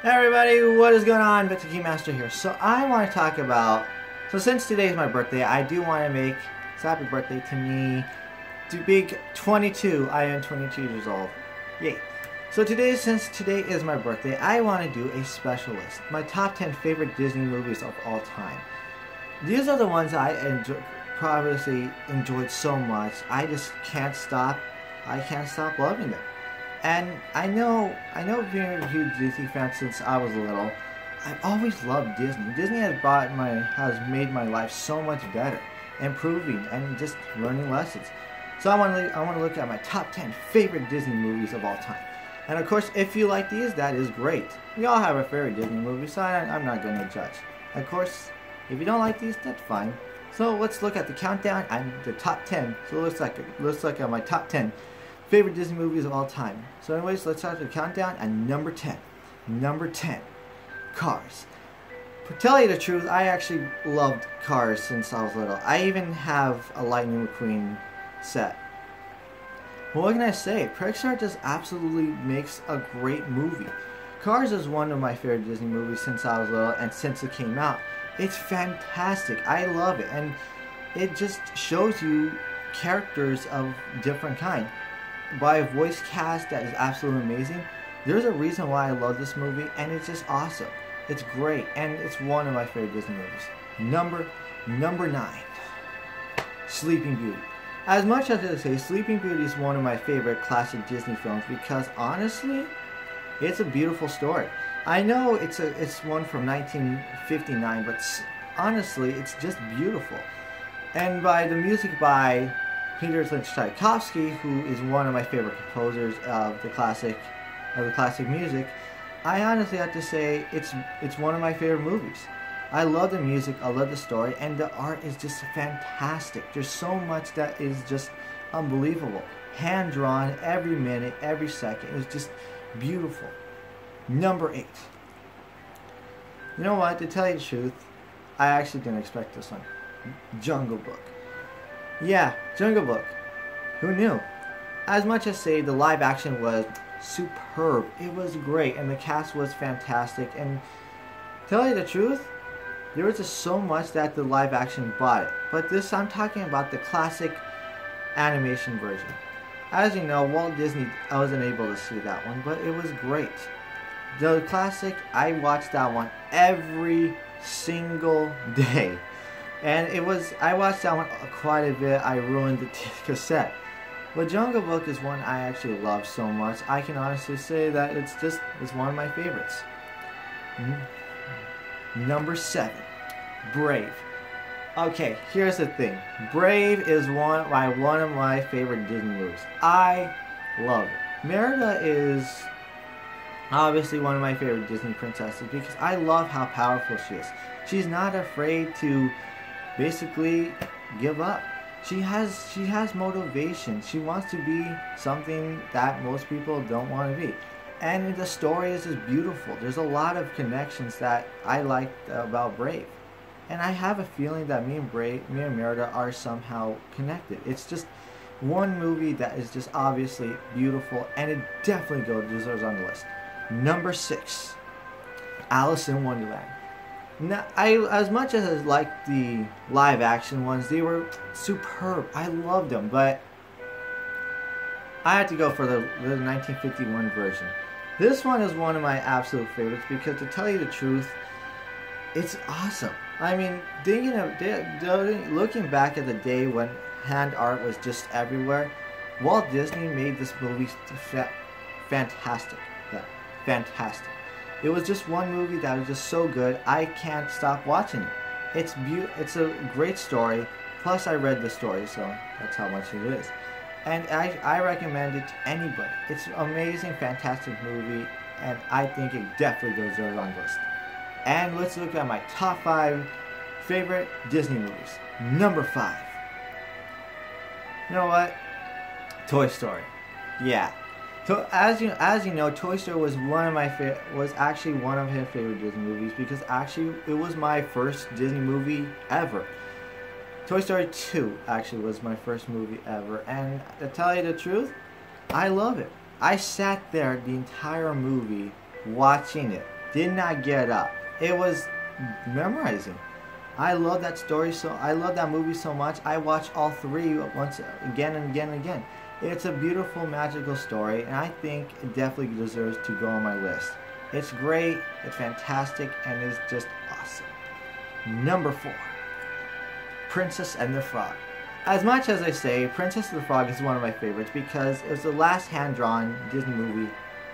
Hey everybody, what is going on? Victor Keymaster here. So I want to talk about, since today is my birthday, I do want to make happy birthday to me, to big 22. I am 22 years old. Yay. So since today is my birthday, I want to do a special list. My top 10 favorite Disney movies of all time. These are the ones I probably enjoyed so much. I just can't stop. I can't stop loving them. And I know being a huge Disney fan since I was little, I've always loved Disney. Disney has made my life so much better, improving and just learning lessons. So I want to look at my top 10 favorite Disney movies of all time. And of course, if you like these, that is great. We all have our favorite Disney movies, so I'm not going to judge. Of course, if you don't like these, that's fine. So let's look at the countdown and the top 10. So let's look at my top 10 favorite Disney movies of all time. So anyways, let's start the countdown at number 10. Number 10, Cars. To tell you the truth, I actually loved Cars since I was little. I even have a Lightning McQueen set. Well, what can I say? Pixar just absolutely makes a great movie. Cars is one of my favorite Disney movies since I was little and since it came out. It's fantastic. I love it. And it just shows you characters of different kind by a voice cast that is absolutely amazing. There's a reason why I love this movie, and it's just awesome. It's great, and it's one of my favorite Disney movies. Number 9, Sleeping Beauty. As much as I say, Sleeping Beauty is one of my favorite classic Disney films because honestly, it's a beautiful story. I know it's one from 1959, but honestly, it's just beautiful. And by the music by Peter Lynch Tchaikovsky, who is one of my favorite composers of the classic music, I honestly have to say it's one of my favorite movies. I love the music, I love the story, and the art is just fantastic. There's so much that is just unbelievable. Hand drawn every minute, every second. It's just beautiful. Number 8. You know what? To tell you the truth, I actually didn't expect this one. Jungle Book. Yeah, Jungle Book. Who knew? As much as say the live action was superb, it was great, and the cast was fantastic. And tell you the truth, there was just so much that the live action bought it. But this, I'm talking about the classic animation version. As you know, Walt Disney, I wasn't able to see that one, but it was great. The classic, I watched that one every single day. And I watched that one quite a bit. I ruined the cassette. But Jungle Book is one I actually love so much. I can honestly say that it's one of my favorites. Number 7, Brave. Okay, here's the thing. Brave is one of my favorite Disney movies. I love it. Merida is obviously one of my favorite Disney princesses because I love how powerful she is. She's not afraid to basically give up. She has motivation. She wants to be something that most people don't want to be. And the story is just beautiful. There's a lot of connections that I like about Brave. And I have a feeling that me and Merida are somehow connected. It's just one movie that is just obviously beautiful, and it definitely deserves on the list. Number 6, Alice in Wonderland. Now, as much as I liked the live action ones, they were superb. I loved them, but I had to go for the 1951 version. This one is one of my absolute favorites because, to tell you the truth, it's awesome. I mean, looking back at the day when hand art was just everywhere, Walt Disney made this movie fantastic. Yeah, fantastic. It was just one movie that was just so good, I can't stop watching it. It's a great story, plus I read the story, so that's how much it is. And I recommend it to anybody. It's an amazing, fantastic movie, and I think it definitely deserves on the list. And let's look at my top 5 favorite Disney movies. Number 5. You know what? Toy Story. Yeah. So as you know, Toy Story was actually one of his favorite Disney movies because actually it was my first Disney movie ever. Toy Story 2 actually was my first movie ever, and to tell you the truth, I love it. I sat there the entire movie watching it. did not get up. It was memorizing. I love that story I love that movie so much. I watched all three once again and again and again. It's a beautiful, magical story, and I think it definitely deserves to go on my list. It's great, it's fantastic, and it's just awesome. Number 4, Princess and the Frog. As much as I say, Princess and the Frog is one of my favorites because it was the last hand-drawn Disney movie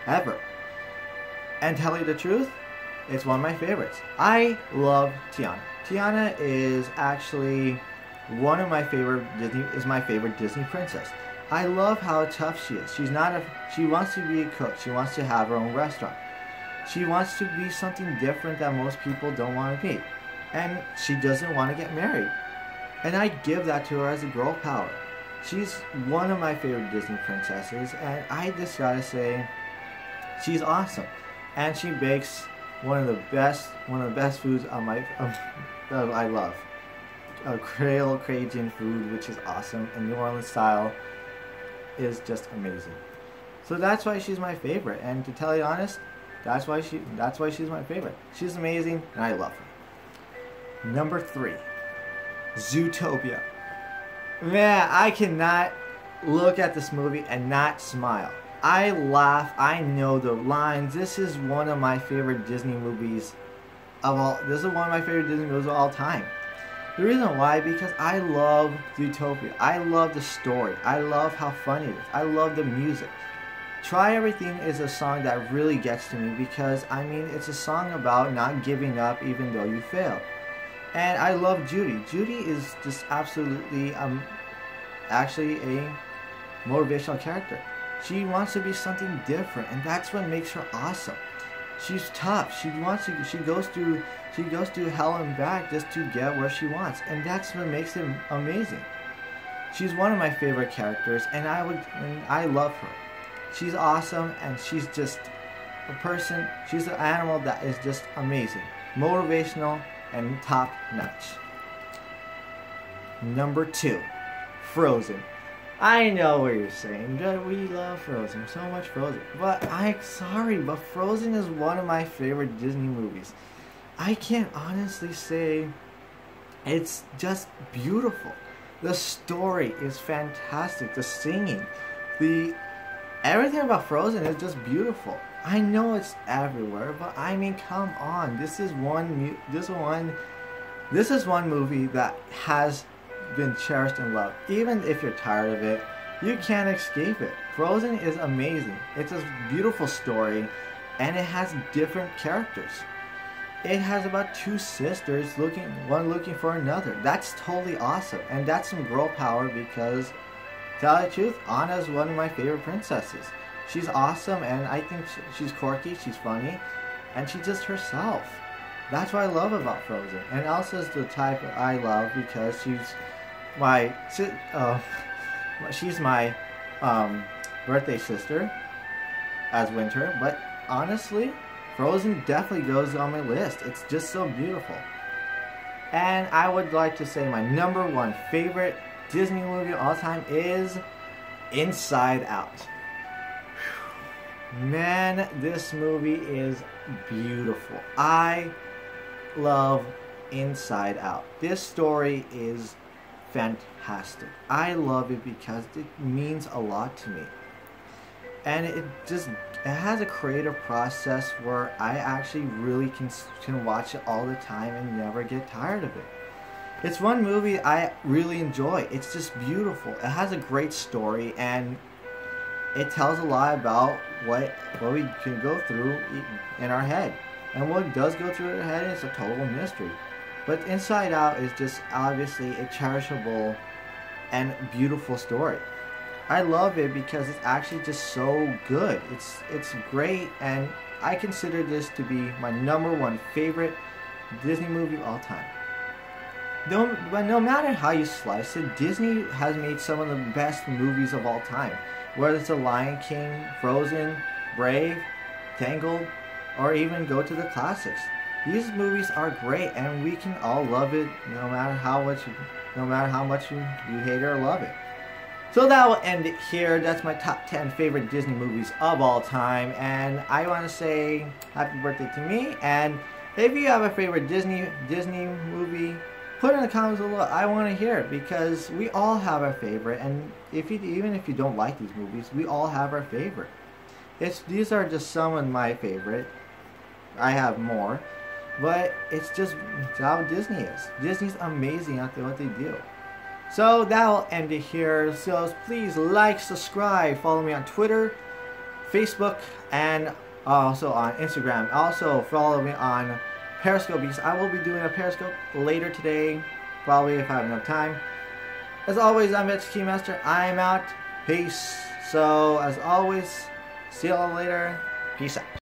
ever. And tell you the truth, it's one of my favorites. I love Tiana. Tiana is actually one of my favorite my favorite Disney princess. I love how tough she is. She wants to be a cook. She wants to have her own restaurant. She wants to be something different that most people don't want to be. And she doesn't want to get married. And I give that to her as a girl power. She's one of my favorite Disney princesses, and I just gotta say, she's awesome. And she bakes one of the best foods that I love. Creole Cajun food, which is awesome, and New Orleans style is just amazing. So that's why she's my favorite. And to tell you honest, that's why she's my favorite. She's amazing, and I love her. Number 3, Zootopia. Man, I cannot look at this movie and not smile. I laugh. I know the lines. This is one of my favorite Disney movies of all. This is one of my favorite Disney movies of all time. The reason why, because I love Zootopia. I love the story. I love how funny it is. I love the music. Try Everything is a song that really gets to me because, I mean, it's a song about not giving up even though you fail. And I love Judy. Judy is just absolutely, actually a motivational character. She wants to be something different, and that's what makes her awesome. She's tough. She goes through hell and back just to get where she wants, and that's what makes it amazing. She's one of my favorite characters, and I love her. She's awesome, and she's just a person. She's an animal that is just amazing, motivational, and top notch. Number 2, Frozen. I know what you're saying. We love Frozen, so much Frozen. But I'm sorry, but Frozen is one of my favorite Disney movies. I can't honestly say it's just beautiful. The story is fantastic. The singing, everything about Frozen is just beautiful. I know it's everywhere, but I mean, come on. This is one movie that has been cherished and loved. Even if you're tired of it, you can't escape it. Frozen is amazing. It's a beautiful story, and it has different characters. It has about 2 sisters one looking for another. That's totally awesome, and that's some girl power because, to tell the truth, Anna is one of my favorite princesses. She's awesome, and I think she's quirky, she's funny, and she's just herself. That's what I love about Frozen. And Elsa's the type I love because she's my birthday sister as Winter. But honestly, Frozen definitely goes on my list. It's just so beautiful. And I would like to say my number 1 favorite Disney movie of all time is Inside Out. Man, this movie is beautiful. I love Inside Out. This story is fantastic. I love it because it means a lot to me. And it has a creative process where I actually really can watch it all the time and never get tired of it. It's one movie I really enjoy. It's just beautiful. It has a great story, and it tells a lot about what we can go through in our head. And what does go through our head is a total mystery. But Inside Out is just obviously a cherishable and beautiful story. I love it because it's actually just so good. It's great, and I consider this to be my number 1 favorite Disney movie of all time. But no matter how you slice it, Disney has made some of the best movies of all time. Whether it's The Lion King, Frozen, Brave, Tangled, or even go to the classics. These movies are great, and we can all love it no matter how much you hate it or love it. So that will end it here. That's my top 10 favorite Disney movies of all time. And I want to say happy birthday to me. And if you have a favorite Disney movie, put it in the comments below. I want to hear it because we all have our favorite. And even if you don't like these movies, we all have our favorite. These are just some of my favorite. I have more. But it's just how Disney is. Disney's amazing at what they do. So that will end it here. So please like, subscribe, follow me on Twitter, Facebook, and also on Instagram. Also follow me on Periscope because I will be doing a Periscope later today, probably if I have enough time. As always, I'm Mr. Keymaster. I'm out. Peace. So as always, see you all later. Peace out.